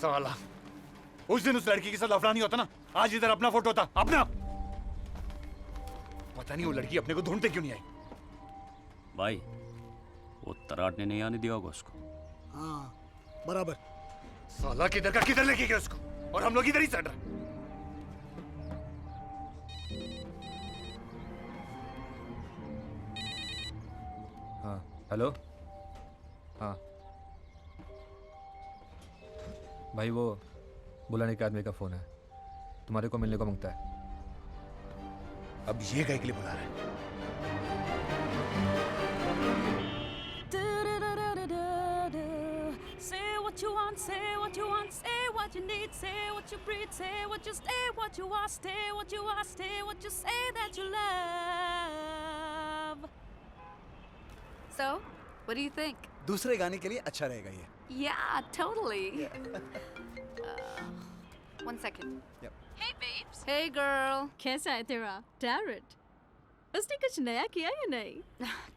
साला, उस दिन उस लड़की के साथ लफड़ा नहीं होता ना, आज इधर अपना फोटो होता, अपना। पता नहीं वो लड़की अपने को ढूंढते क्यों नहीं आई। भाई वो तराट ने नहीं आने दिया होगा उसको। हाँ बराबर। साला किधर का किधर लेके गया उसको, और हम लोग इधर ही सड़ रहे। हाँ हेलो। हाँ भाई वो बुलाने के आदमी का फोन है, तुम्हारे को मिलने को मांगता है। अब ये कहीं के लिए बुला रहा है। Say what you want, say what you want, say what you need, say what you breathe, say what you stay, what you are, stay what you are, stay what you say that you love. So, what do you think? दूसरे गाने के लिए अच्छा रहेगा ये। Yeah, totally. One second. Yep. Hey babes. Hey girl. कैसा है तेरा Darren? उसने कुछ नया किया या नहीं?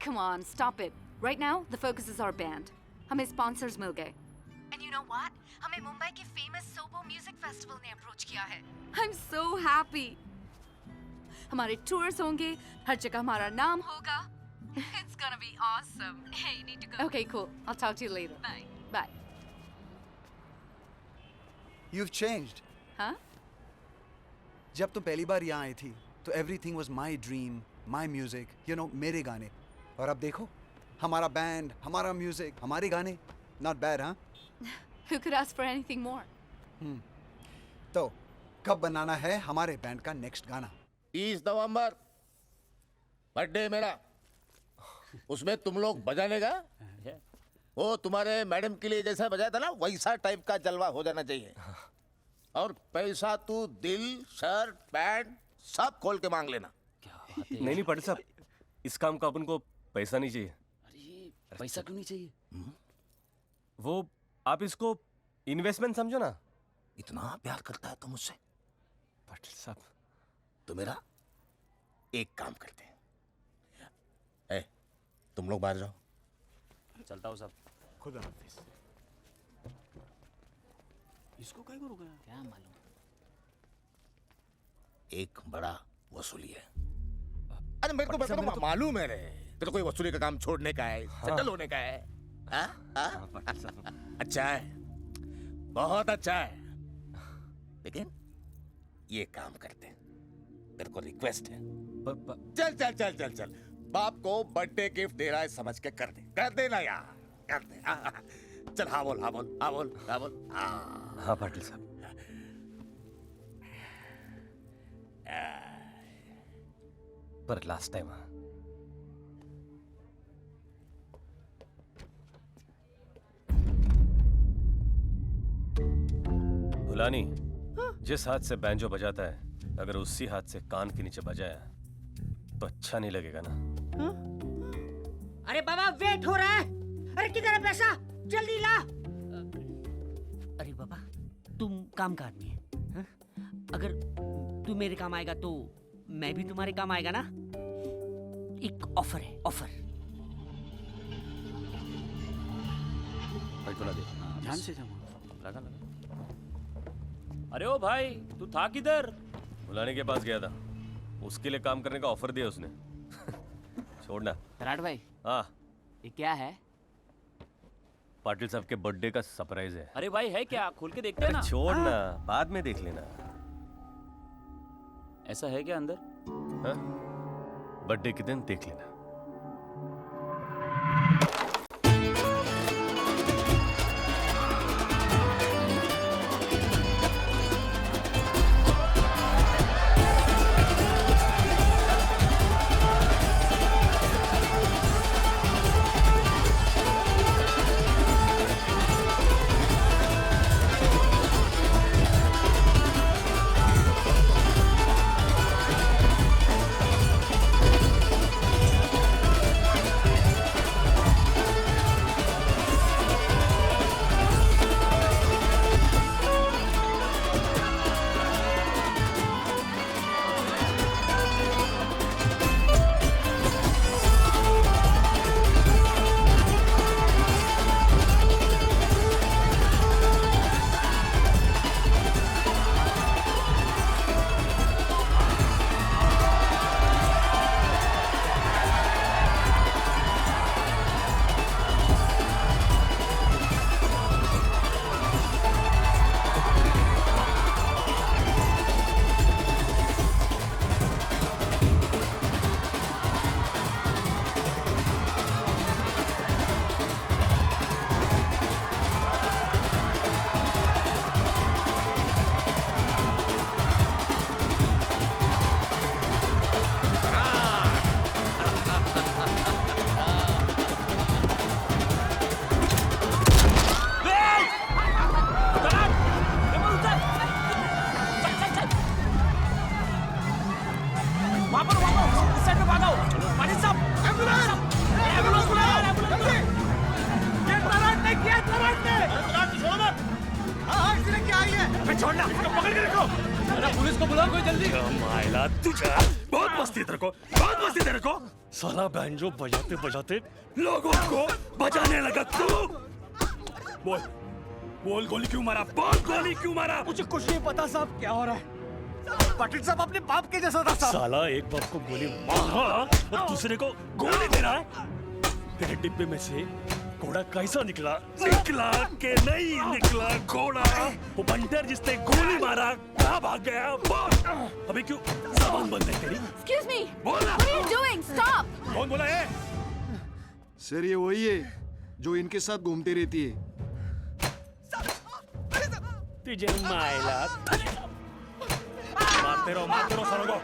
Come on, stop it. Right now, the focus is our band. हमें sponsors मिल गए. And you know what? हमें मुंबई के famous Sobo Music Festival ने approach किया है. I'm so happy. हमारे tours होंगे, हर जगह हमारा नाम होगा. It's gonna be awesome. Hey, you need to go. Okay, cool. I'll talk to you later. Bye. Bye. You've changed. Huh? जब तुम पहली बार यहाँ आई थी तो everything was my dream, my music, you know, मेरे गाने। और अब देखो, हमारा बैंड, हमारा म्यूजिक, हमारे गाने, not bad, हाँ? Who could ask for anything more? तो कब बनाना है हमारे बैंड का नेक्स्ट गाना? 30 नवंबर बर्थडे मेरा, उसमें तुम लोग बजाने का, वो तुम्हारे मैडम के लिए जैसा बजाया था ना वैसा टाइप का जलवा हो जाना चाहिए। और पैसा तू दिल, शर्ट, पैंट सब खोल के मांग लेना। नहीं पाटिल साहब, इस काम का अपन को पैसा नहीं चाहिए। अरे पैसा क्यों नहीं चाहिए? वो आप इसको इन्वेस्टमेंट समझो ना। इतना प्यार करता है तो मुझसे। पाटिल साहब तो मेरा एक काम करते हैं, ए, तुम लोग बाहर जाओ। चलता हूँ साहब। खुदा हाफिज। इसको क्या करोगे? क्या मालूम। एक बड़ा वसूली है। अरे मेरे को मालूम है रे, तेरे कोई वसूली का काम छोड़ने का है, सेटल होने का है। अच्छा है, बहुत अच्छा है, लेकिन ये काम करते हैं, तेरे को रिक्वेस्ट है। चल चल चल चल चल, बाप को बर्थडे गिफ्ट दे रहा है समझ के कर देना यार, कर दे। चल हाँ बोल, हाँ बोल, हाँ बोल, हाँ बोल। हाँ पाटिल साहब। पर लास्ट टाइम भुलानी जिस हाथ से बैंजो बजाता है, अगर उसी हाथ से कान के नीचे बजाया तो अच्छा नहीं लगेगा ना। अरे बाबा वेट हो रहा है। अरे किधर है पैसा, जल्दी ला। अरे बाबा तुम काम का आदमी है, हाँ? अगर तू मेरे काम आएगा तो मैं भी तुम्हारे काम आएगा ना। एक ऑफर है, ऑफर। भाई थोड़ा दे, ध्यान से जमा लगा लगा। अरे ओ भाई, तू था किधर? भुलानी के पास गया था, उसके लिए काम करने का ऑफर दिया उसने। छोड़ना। तराट भाई। हाँ ये क्या है? पाटिल साहब के बर्थडे का सरप्राइज है। अरे भाई है क्या? खोल के देखते हैं ना। छोड़ना, बाद में देख लेना। ऐसा है क्या अंदर? हाँ? बर्थडे के दिन देख लेना। छोड़ना, इसको पकड़ के रखो। अरे पुलिस को बुलाओ कोई जल्दी। माइला तुझा बहुत मस्ती तेरे को, बहुत मस्ती तेरे को। साला बैंजो बजाते बजाते लोगों को बजाने लगा तू। बोल बोल, गोली क्यों मारा? बोल, गोली क्यों मारा? मुझे कुछ नहीं पता साहब क्या हो रहा है। पाटिल साहब अपने बाप के जैसा था साहब। साला एक बाप को गोली मारा और दूसरे को गोली दे रहा है। तेरे डिब्बे में से घोड़ा कैसा निकला? निकला के नहीं निकला घोड़ा? वो बंटर जिसने गोली मारा कहाँ भाग गया? बोल। अभी क्यों जबान बंद है तेरी? Excuse me. बोल ना। What are you doing? Stop. कौन बोला है? सर ये वही है जो इनके साथ घूमती रहती है। तुझे मायला मारते रहो सालों को।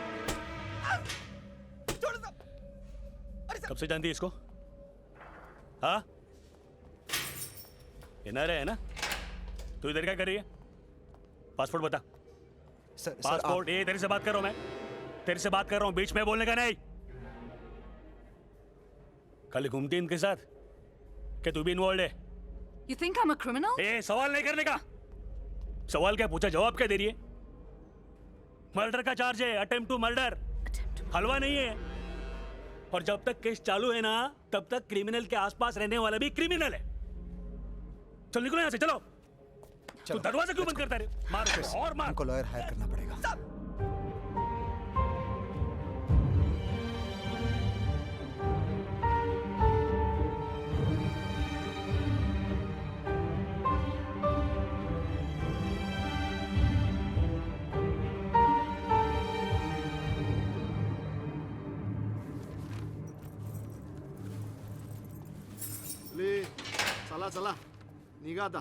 कब से जानती है इसको? हाँ? एनआरआई है ना? तू इधर क्या कर रही है? पासपोर्ट बता। Sir passport. ये तेरे से बात कर रहा हूं मैं, तेरे से बात कर रहा हूं, बीच में बोलने का नहीं। कल घूमती इनके साथ क्या तू भी इन्वॉल्व है? You think I'm a criminal? ए सवाल नहीं करने का। सवाल क्या पूछा, जवाब क्या दे रही है? मर्डर का चार्ज है, अटेम्प्ट टू मर्डर, हलवा नहीं है। और जब तक केस चालू है ना तब तक क्रिमिनल के आसपास रहने वाला भी क्रिमिनल है। चल निकलो यहाँ से, चलो। तू दरवाजा क्यों बंद करता है? मार उसे और मार। हमको लॉयर हायर करना पड़ेगा। ले चला चला निघा आता।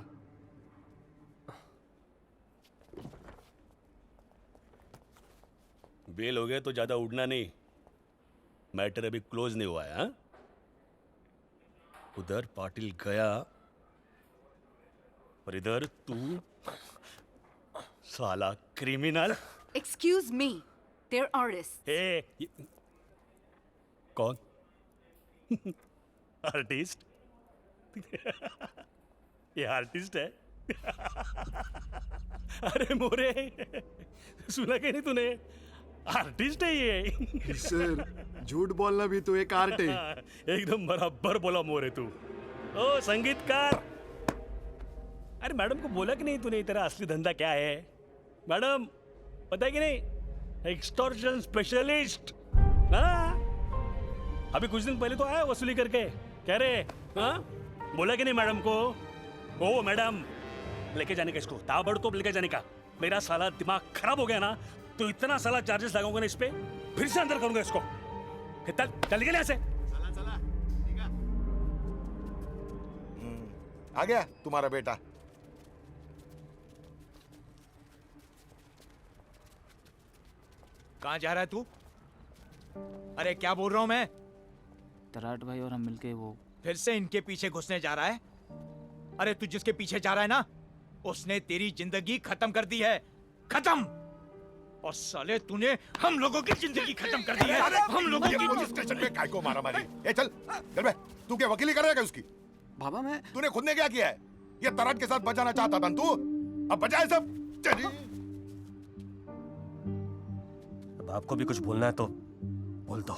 बेल हो गया तो ज्यादा उड़ना नहीं, मैटर अभी क्लोज नहीं हुआ है। हाँ? उधर पाटिल गया और इधर तू साला criminal. Excuse me. They're artists. कौन? आर्टिस्ट? ये आर्टिस्ट है? अरे मोरे, सुना कि नहीं तूने? आर्टिस्ट है ये। सर झूठ बोलना भी तो एक आर्ट है। एकदम बराबर बोला मोरे तू। ओ संगीतकार। अरे मैडम को बोला कि नहीं तूने तेरा असली धंधा क्या है? मैडम पता है कि नहीं? Extortion specialist. हाँ? अभी कुछ दिन पहले तो आया वसूली करके, कह रहे हाँ? बोला कि नहीं मैडम को? ओ मैडम, लेके जाने का इसको, ताबड़तोड़ लेके जाने का। मेरा साला दिमाग खराब हो गया ना तो इतना साला चार्जेस लगाऊंगा ना इस पे, फिर से अंदर करूंगा इसको। चल के ऐसे चला चला निघा। आ गया तुम्हारा बेटा। कहाँ जा रहा है तू? अरे क्या बोल रहा हूँ मैं? तराट भाई और हम मिलके वो फिर से इनके पीछे घुसने जा रहा है? अरे तू जिसके पीछे जा रहा है ना, उसने तेरी जिंदगी खत्म कर दी है, खत्म। और साले तूने हम लोगों की जिंदगी खत्म कर दी है। हम लोगों की पुलिस स्टेशन में काय को मारा मारी? ए चल चल बे, तू क्या वकीली कर रहा है उसकी? बाबा मैं तूने खुद ने क्या किया है? ये तराट के साथ बजाना चाहता था तू, अब बजाए सब। चली अब आपको भी कुछ बोलना है तो बोल दो।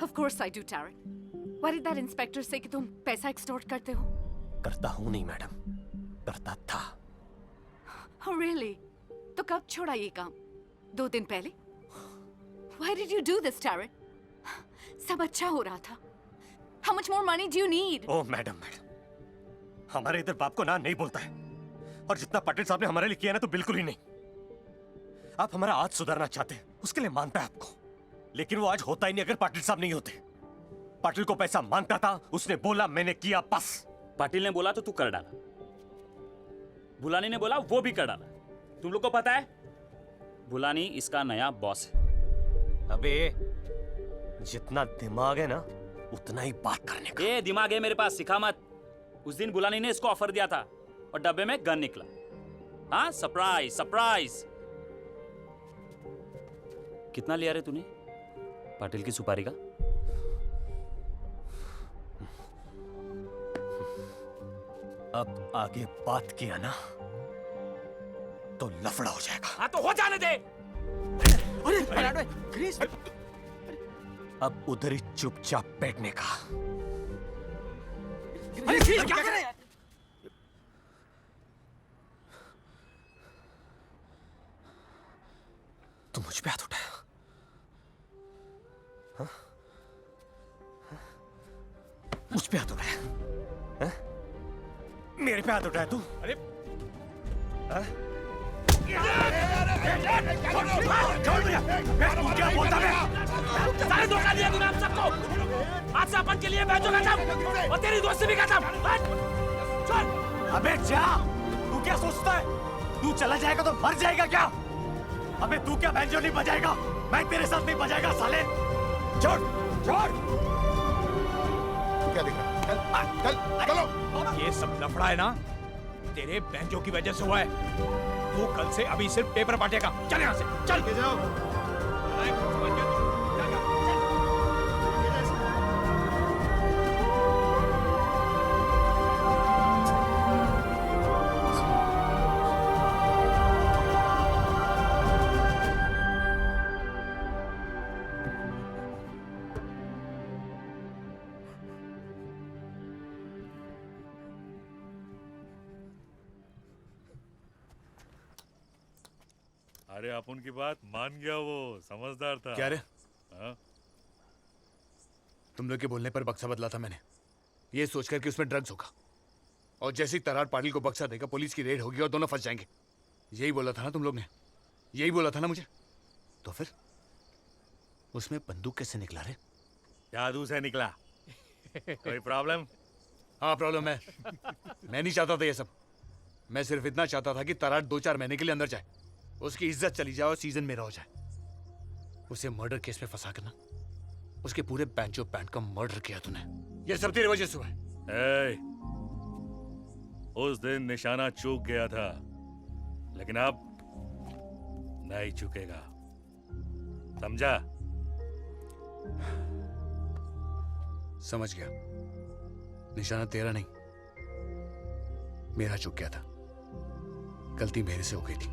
Of course I do, Tarek. Why did that inspector say कि तुम पैसा extort करते हो? करता हूं नहीं मैडम, करता था। Oh really? तो कब छोड़ा ये काम? 2 दिन पहले? Why did you do this, Tarek? सब अच्छा हो रहा था। How much more money do you need? ओ मैडम, हमारे इधर बाप को ना नहीं बोलता है, और जितना पाटिल साहब ने हमारे लिए किया ना तो बिल्कुल ही नहीं। आप हमारा आज सुधारना चाहते हैं, उसके लिए मानता है आपको, लेकिन वो आज होता ही नहीं अगर पाटिल साहब नहीं होते। पाटिल को पैसा मांगता था, उसने बोला मैंने किया, बस। पाटिल ने बोला तो तू कर डाला, बुलानी ने बोला वो भी कर डाला। तुम लोग को पता है बुलानी इसका नया बॉस है। अबे जितना दिमाग है ना उतना ही बात करने का। ये दिमाग है मेरे पास, सिखा मत। उस दिन बुलानी ने इसको ऑफर दिया था और डब्बे में गन निकला। हाँ, सरप्राइज सरप्राइज। कितना लिया रे तूने पाटिल की सुपारी का? अब आगे बात किया ना तो लफड़ा हो जाएगा। हाँ तो हो जाने दे। अरे क्रिस, अब उधर ही चुपचाप बैठने का। अरे क्रिस, क्या कर रहे हैं? तू मुझ पे हाथ उठाया? हाँ? मुझ पे हाथ उठाया? हाँ? मेरे पे हाथ उठाया तू? अरे हाँ? छोड़ मुझे! तू क्या बोलता है? सारे धोखा दिया तूने हम सबको। आज से अपन के लिए बैठो खत्म और तेरी दोस्ती भी खत्म। चल! अबे जा! तू क्या सोचता है? तू चला जाएगा तो मर जाएगा क्या? अबे तू क्या बैंजो नहीं बजाएगा? मैं तेरे साथ नहीं बजाएगा साले। छोड़! छोड़! क्या देख रहा है? चल चलो। ये सब लफड़ा है ना, तेरे बैंजो की वजह से हुआ है। तू कल से अभी सिर्फ पेपर बांटेगा। चल यहाँ से, चल के जाओ। अरे अपन की बात मान गया, वो समझदार था। क्या रे? हाँ? तुम लोग के बोलने पर बक्सा बदला था मैंने, ये सोचकर कि उसमें ड्रग्स होगा, और जैसे ही तरार पाटिल को बक्सा देगा पुलिस की रेड होगी और दोनों फंस जाएंगे। यही बोला था ना तुम लोग ने? यही बोला था ना मुझे? तो फिर उसमें बंदूक कैसे निकला रे? जादू से निकला। कोई प्रॉब्लम? हाँ प्रॉब्लम है। मैं नहीं चाहता था ये सब। मैं सिर्फ इतना चाहता था कि तरार 2-4 महीने के लिए अंदर जाए, उसकी इज्जत चली जाए और सीजन मेरा हो जाए। उसे मर्डर केस में फंसा कर ना, उसके पूरे बैंजो बैंड का मर्डर किया तूने। ये सब तेरी वजह से हुआ है। उस दिन निशाना चूक गया था, लेकिन अब नहीं चुकेगा, समझा? समझ गया। निशाना तेरा नहीं, मेरा चूक गया था। गलती मेरे से हो गई थी।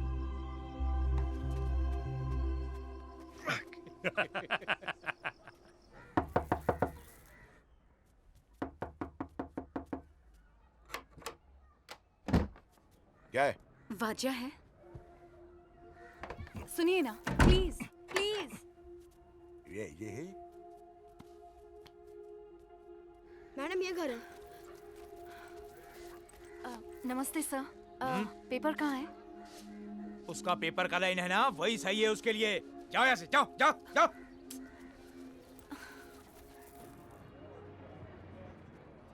क्या है? वजह है, सुनिए ना प्लीज प्लीज। ये है मैडम, ये घर है। नमस्ते सर। पेपर कहाँ है? उसका पेपर का लाइन है ना, वही सही है उसके लिए। जाओ यहाँ से, जाओ जाओ जाओ।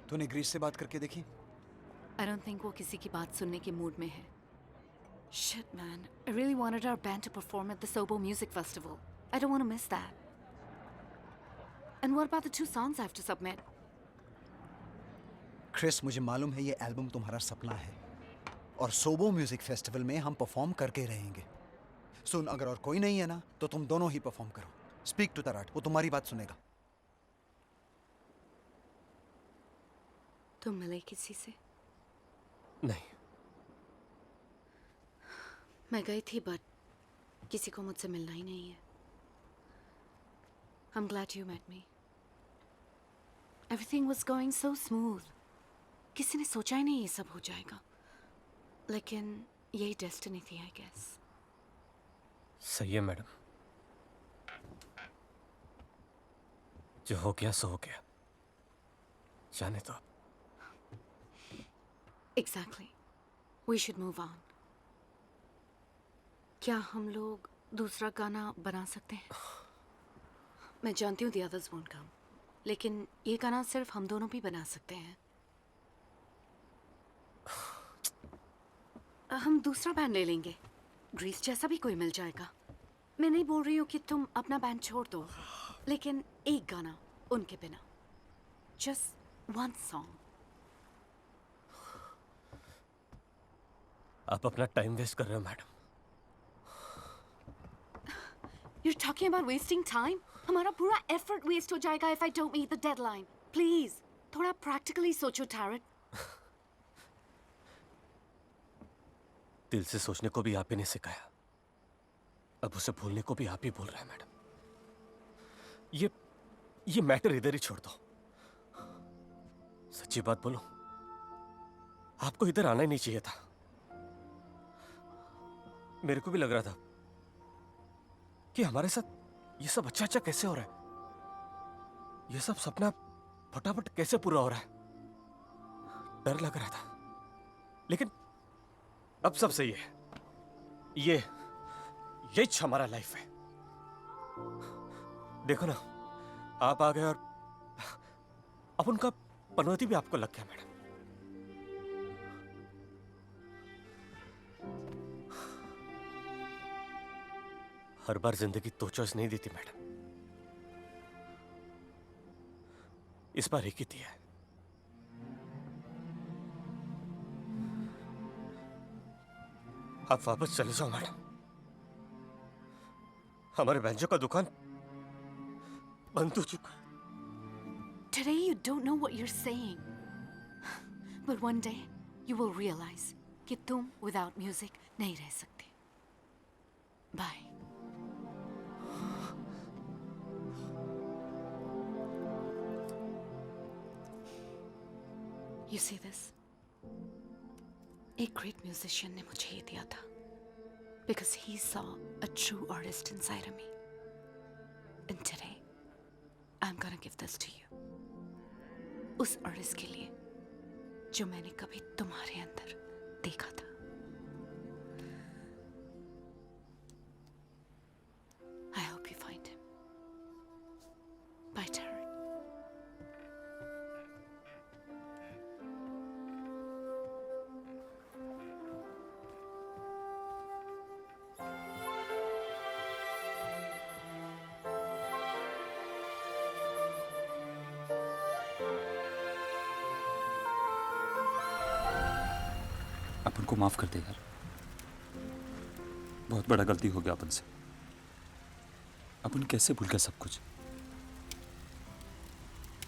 तूने ग्रीस से बात करके देखी? I don't think वो किसी की बात सुनने के मूड में है। Shit man, I really wanted our band to perform at the Sobo Music Festival. I don't want to miss that. And what about the 2 songs I have to submit? Chris, मुझे मालूम है ये album तुम्हारा सपना है, और सोबो music festival में हम परफॉर्म करके रहेंगे। सुन, अगर और कोई नहीं है ना तो तुम दोनों ही परफॉर्म करो। स्पीक टू तराट, वो तुम्हारी बात सुनेगा। तुम मिले किसी से? नहीं। मैं गई थी बट किसी को मुझसे मिलना ही नहीं है। I'm glad you met me. Everything was going so smooth. किसी ने सोचा ही नहीं ये सब हो जाएगा, लेकिन यही डेस्टिनी थी आई गेस। सही है मैडम, जो हो गया सो हो गया, जाने दो। Exactly. We should move on. क्या हम लोग दूसरा गाना बना सकते हैं? मैं जानती हूँ the others won't come, लेकिन ये गाना सिर्फ हम दोनों भी बना सकते हैं। हम दूसरा बैंड ले लेंगे, ग्रीस जैसा भी कोई मिल जाएगा। मैं नहीं बोल रही हूँ कि तुम अपना बैंड छोड़ दो, लेकिन एक गाना उनके बिना, just one song. आप अपना टाइम वेस्ट कर रहे हो madam. You're talking about wasting time? हमारा पूरा effort waste हो जाएगा if I don't meet the deadline. Please, थोड़ा practically सोचो, Tarot. दिल से सोचने को भी आप ही ने सिखाया, अब उसे भूलने को भी आप ही बोल रहे हैं मैडम। ये मैटर इधर ही छोड़ दो। सच्ची बात बोलो, आपको इधर आना ही नहीं चाहिए था। मेरे को भी लग रहा था कि हमारे साथ ये सब अच्छा अच्छा कैसे हो रहा है, ये सब सपना फटाफट कैसे पूरा हो रहा है, डर लग रहा था। लेकिन अब सब सही है। यही हमारा लाइफ है। देखो ना, आप आ गए और अब उनका पनौती भी आपको लग गया मैडम। हर बार जिंदगी दो चॉइस नहीं देती मैडम, इस बार एक ही दिया है। आप वापस चले जाओ मैडम। हमारे बैंजो का दुकान बंद हो चुका है। Today you don't know what you're saying. But one day you will realize कि तुम without music नहीं रह सकते. Bye. You see this? एक great musician ने मुझे ये दिया था because he saw a true artist inside of me. And today, I'm gonna give this to you. उस artist के लिए जो मैंने कभी तुम्हारे अंदर देखा था. I hope you find him. Bye, Tarek. अपन को माफ कर दे यार, बहुत बड़ा गलती हो गया अपन से। अपन कैसे भूल गया सब कुछ।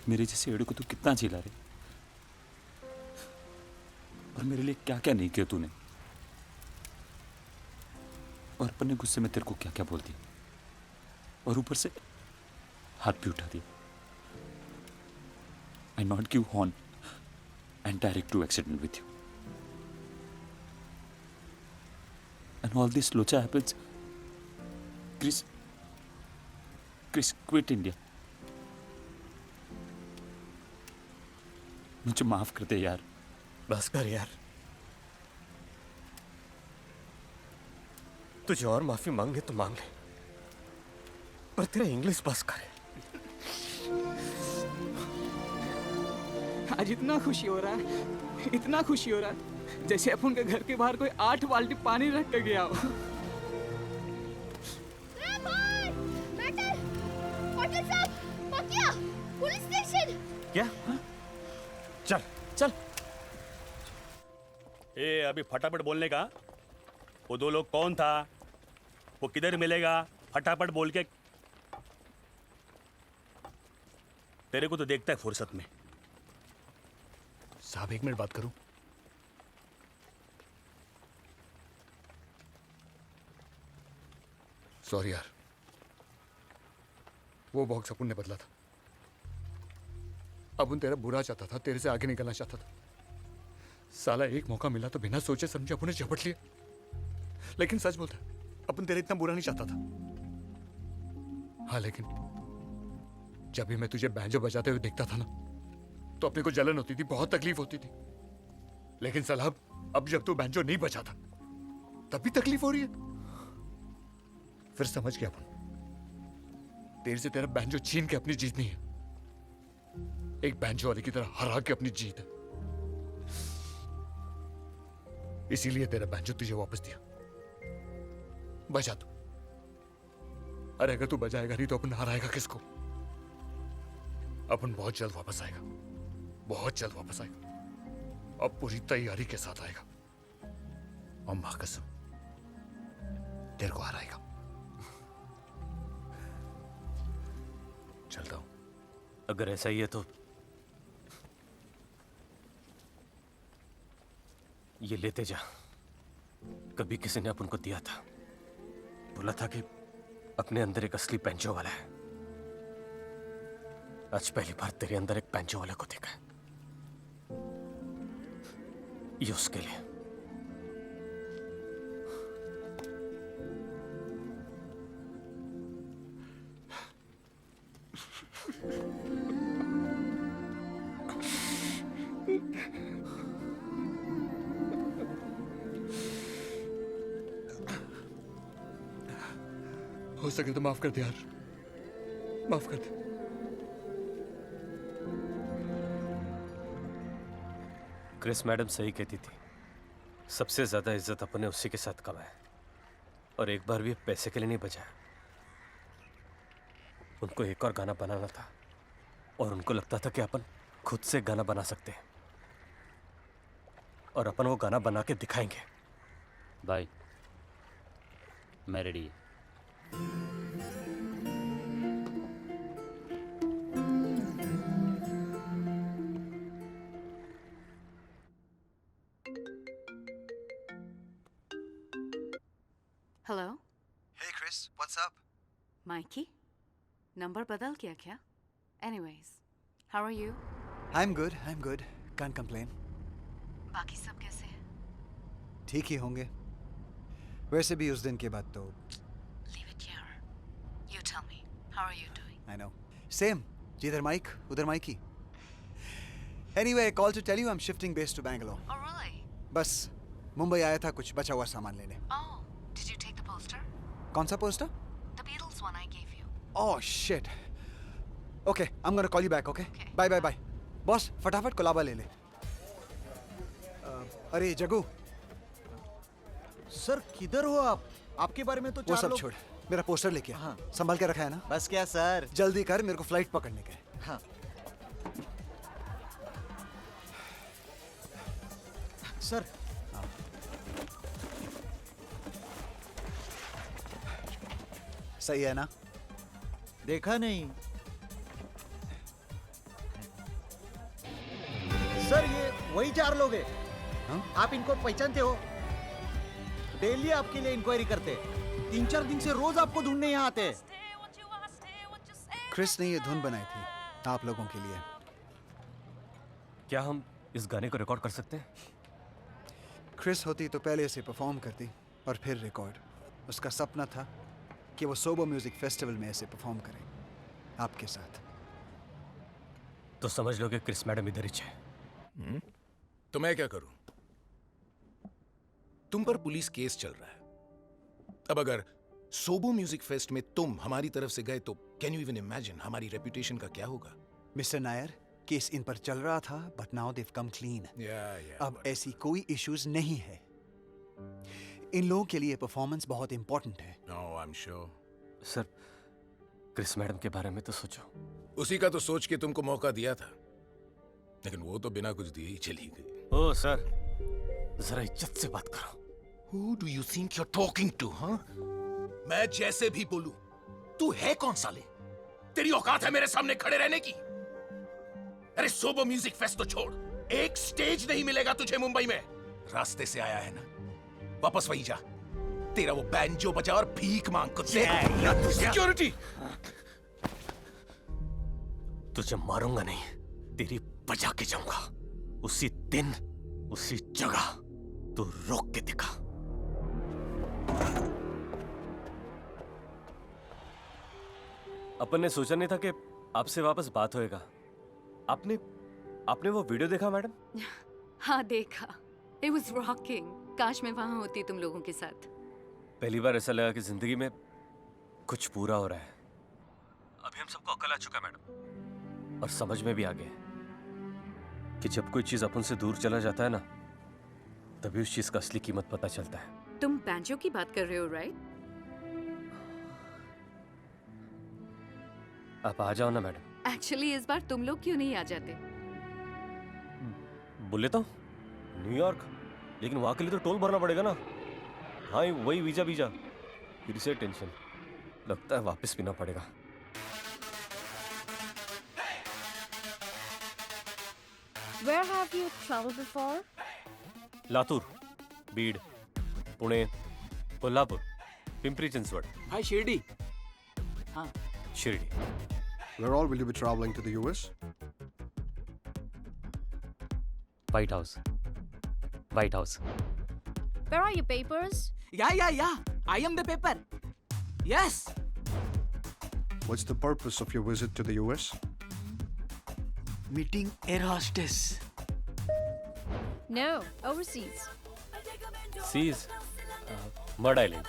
मेरे जैसे एड़े को तू कितना झेला रे, और मेरे लिए क्या क्या नहीं किया तूने। और अपन ने गुस्से में तेरे को क्या क्या बोल दिया, और ऊपर से हाथ भी उठा दिया। I not give horn and direct to accident with you. And all this locha happens. Chris quit India. मुझे माफ कर दे यार। बस कर यार, तुझे और माफी मांगने तो मांग ले, पर तेरा इंग्लिश बस कर। आज इतना खुशी हो रहा है, इतना खुशी हो रहा है जैसे अपन के घर के बाहर कोई 8 बाल्टी पानी रख के गया हो। Police station. क्या? चल चल। ए अभी फटाफट बोलने का। वो दो लोग कौन था, वो किधर मिलेगा, फटाफट बोल के। तेरे को तो देखता है फुर्सत में। साहब 1 मिनट बात करूं? सॉरी यार, वो बॉक्स अपुन ने बदला था। अपुन तेरा बुरा चाहता था, तेरे से आगे निकलना चाहता था। साला एक मौका मिला तो बिना सोचे समझे अपुन ने झपट लिया। लेकिन सच बोलता, अपुन तेरा इतना बुरा नहीं चाहता था। हाँ, लेकिन जब भी मैं तुझे बैंजो बजाते हुए देखता था ना, तो अपने को जलन होती थी, बहुत तकलीफ होती थी। लेकिन साला अब जब तू बैंजो नहीं बजाता, तब भी तकलीफ हो रही है। फिर समझ गया अपन, तेरे से तेरा बैंजो छीन के अपनी जीत नहीं है, एक बैंजो वाले की तरह हरा के अपनी जीत है। इसीलिए तेरा बैंजो तुझे वापस दिया। बजा तू। अरे अगर तू बजाएगा नहीं तो अपन हराएगा किसको? अपन बहुत जल्द वापस आएगा, बहुत जल्द वापस आएगा, अब पूरी तैयारी के साथ आएगा, और मां कसम तेरे को हराएगा। चलता हूं। अगर ऐसा ही है तो ये लेते जा, कभी किसी ने अपन को दिया था, बोला था कि अपने अंदर एक असली बैंजो वाला है। आज पहली बार तेरे अंदर एक बैंजो वाले को देखा है, ये उसके लिए। हो सके तो माफ कर दे यार, माफ कर दे। क्रिस मैडम सही कहती थी, सबसे ज्यादा इज्जत अपने उसी के साथ कमाया, और एक बार भी पैसे के लिए नहीं बचाया। उनको एक और गाना बनाना था, और उनको लगता था कि अपन खुद से गाना बना सकते हैं, और अपन वो गाना बना के दिखाएंगे। भाई मैं रेडी है। Hello Hey Chris, what's up? Mikey, नंबर बदल गया क्या? Anyways, how are you? I'm good. Can't complain. बाकी सब कैसे हैं? ठीक ही होंगे। वैसे भी उस दिन के बाद तो Leave it here. You tell me, how are you doing? I know. Same. जिधर माइक उधर Mikey. Anyway, I called to tell you I'm shifting base to Bangalore. Oh really? बस मुंबई आया था कुछ बचा हुआ सामान लेने। Oh, did you take the poster? कौन सा poster? The Beatles one I gave you. Oh shit. Okay, I'm gonna call you back, okay? Bye. Boss फटाफट कोलाबा ले ले। अरे जगू, सर किधर हो आप? आपके बारे में तो वो सब छोड़, मेरा पोस्टर लेके आ। संभाल के रखा है ना? बस क्या सर? जल्दी कर, मेरे को फ्लाइट पकड़ने का है। हाँ। सर सही है ना? देखा नहीं सर, ये वही 4 लोग हैं। आप इनको पहचानते हो? डेली आपके लिए इंक्वायरी करते, 3-4 दिन से रोज आपको ढूंढने यहाँ आते। क्रिस ने ये धुन बनाई थी आप लोगों के लिए। क्या हम इस गाने को रिकॉर्ड कर सकते हैं? क्रिस होती तो पहले इसे परफॉर्म करती और फिर रिकॉर्ड। उसका सपना था कि वो सोबो म्यूजिक फेस्टिवल में ऐसे परफॉर्म करे आपके साथ। तो समझ लो कि क्रिस मैडम इधर ही है। तो मैं क्या करूं? तुम पर पुलिस केस चल रहा है। अब अगर सोबो म्यूजिक फेस्ट में तुम हमारी तरफ से गए तो कैन यू इवन इमेजिन हमारी रेपुटेशन का क्या होगा? मिस्टर नायर, केस इन पर चल रहा था, but now they've come clean. अब ऐसी कोई इश्यूज नहीं है। इन लोगों के लिए परफॉर्मेंस बहुत इंपॉर्टेंट है। No, I am sure. Sir, Chris madam के बारे में तो सोचो। उसी का तो सोच के तुमको मौका दिया था, लेकिन वो तो बिना कुछ दिए ही चली गई। ओ सर, जरा इज्जत से बात करो। Who do you think you're talking to, हाँ? मैं जैसे भी बोलूं, तू है कौन साले? तेरी औकात है मेरे सामने खड़े रहने की? अरे सोबो म्यूजिक फेस्ट तो छोड़, एक स्टेज नहीं मिलेगा तुझे मुंबई में। रास्ते से आया है ना, वापस वहीं जा। तेरा वो बैंजो बजा और भीख मांग को दे। सिक्योरिटी! तुझे मारूंगा नहीं, तेरी बजा के जाऊंगा। उसी दिन, उसी जगह तू रोक के दिखा। अपन ने सोचा नहीं था कि आपसे वापस बात होएगा। आपने वो वीडियो देखा मैडम? हाँ देखा। It was rocking. काश मैं वहां होती तुम लोगों के साथ। पहली बार ऐसा लगा कि जिंदगी में कुछ पूरा हो रहा है। अभी हम सबको अकल आ चुका है मैडम, और समझ में भी आ गया कि जब कोई चीज अपन से दूर चला जाता है ना, तभी उस चीज का असली कीमत पता चलता है। तुम बैंजो की बात कर रहे हो, राइट? आप आ जाओ ना मैडम। एक्चुअली इस बार तुम लोग क्यों नहीं आ जाते? बोल लेता हूँ न्यूयॉर्क, लेकिन वहां के लिए तो टोल भरना पड़ेगा ना। हाँ, वही वीजा फिर से टेंशन। लगता है वापस पीना पड़ेगा। Where have you traveled before? Latur, Bir, Pune, Kolhapur, Pimpri Chinchwad, भाई Shirdi. Shirdi. Where all will you be traveling to the US? White House. White House. Where are your papers? Yeah. I am the paper. Yes. What's the purpose of your visit to the US? Meeting air hostess. No, overseas. Seas. Mud Island.